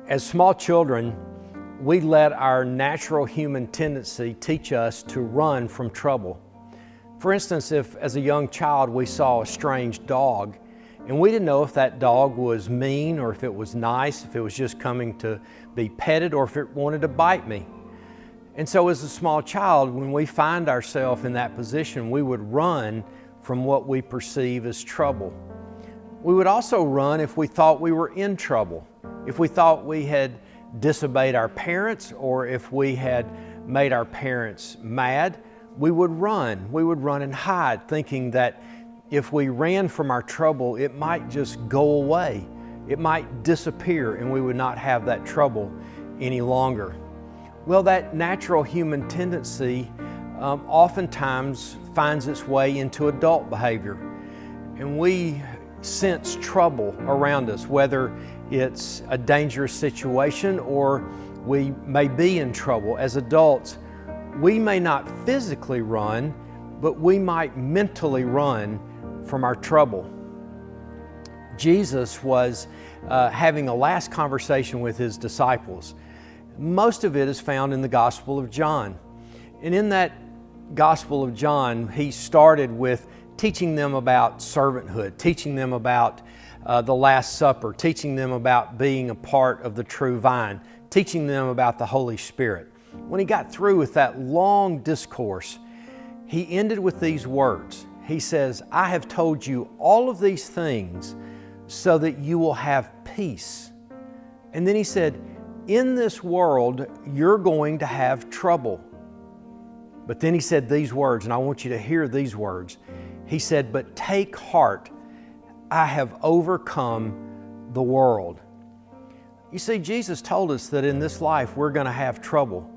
As small children, we let our natural human tendency teach us to run from trouble. For instance, if as a young child we saw a strange dog and we didn't know if that dog was mean or if it was nice, if it was just coming to be petted or if it wanted to bite me. And so as a small child, when we find ourselves in that position, we would run from what we perceive as trouble. We would also run if we thought we were in trouble, if we thought we had disobeyed our parents or if we had made our parents mad. We would run and hide, thinking that if we ran from our trouble, it might just go away. It might disappear and we would not have that trouble any longer. Well, that natural human tendency oftentimes finds its way into adult behavior. And we sense trouble around us, whether it's a dangerous situation or we may be in trouble. As adults, we may not physically run, but we might mentally run from our trouble. Jesus was having a last conversation with His disciples. Most of it is found in the Gospel of John. And in that Gospel of John, He started with teaching them about servanthood, teaching them about the Last Supper, teaching them about being a part of the true vine, teaching them about the Holy Spirit. When He got through with that long discourse, He ended with these words. He says, "I have told you all of these things so that you will have peace." And then He said, "In this world, you're going to have trouble." But then He said these words, and I want you to hear these words. He said, "But take heart, I have overcome the world." You see, Jesus told us that in this life we're going to have trouble.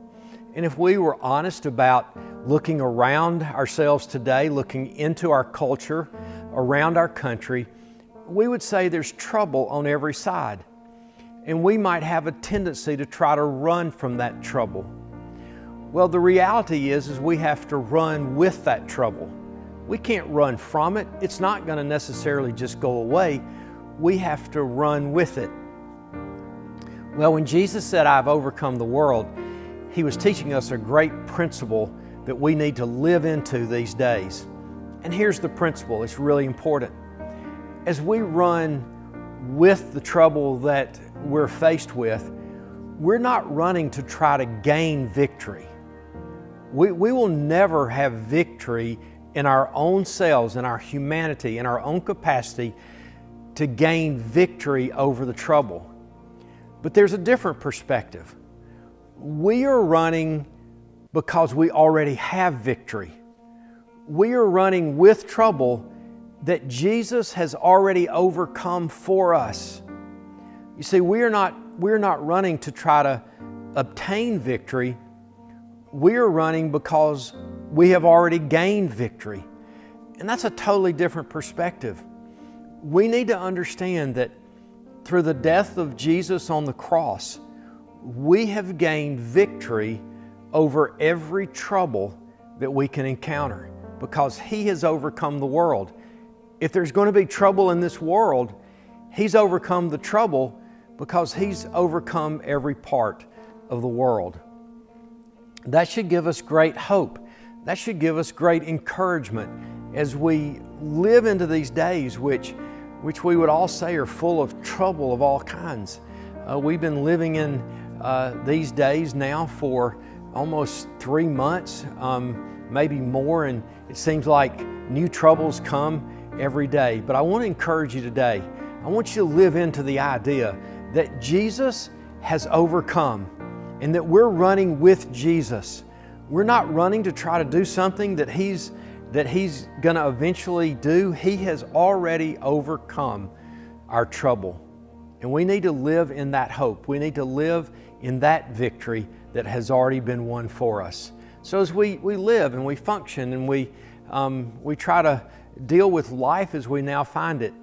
And if we were honest about looking around ourselves today, looking into our culture, around our country, we would say there's trouble on every side. And we might have a tendency to try to run from that trouble. Well, the reality is we have to run with that trouble. We can't run from it. It's not going to necessarily just go away. We have to run with it. Well, when Jesus said, "I've overcome the world," He was teaching us a great principle that we need to live into these days. And here's the principle. It's really important. As we run with the trouble that we're faced with, we're not running to try to gain victory. We will never have victory in our own selves, in our humanity, in our own capacity to gain victory over the trouble. But there's a different perspective. We are running because we already have victory. We are running with trouble that Jesus has already overcome for us. You see, we're not running to try to obtain victory. We're running because we have already gained victory. And that's a totally different perspective. We need to understand that through the death of Jesus on the cross, we have gained victory over every trouble that we can encounter because He has overcome the world. If there's going to be trouble in this world, He's overcome the trouble because He's overcome every part of the world. That should give us great hope. That should give us great encouragement as we live into these days which we would all say are full of trouble of all kinds. We've been living in these days now for almost 3 months, maybe more, and it seems like new troubles come every day. But I want to encourage you today. I want you to live into the idea that Jesus has overcome and that we're running with Jesus. We're not running to try to do something that He's going to eventually do. He has already overcome our trouble. And we need to live in that hope. We need to live in that victory that has already been won for us. So as we live and we function and we try to deal with life as we now find it,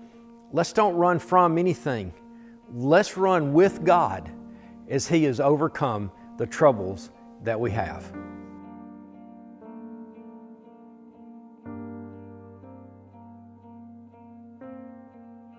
let's don't run from anything. Let's run with God as He has overcome the troubles that we have.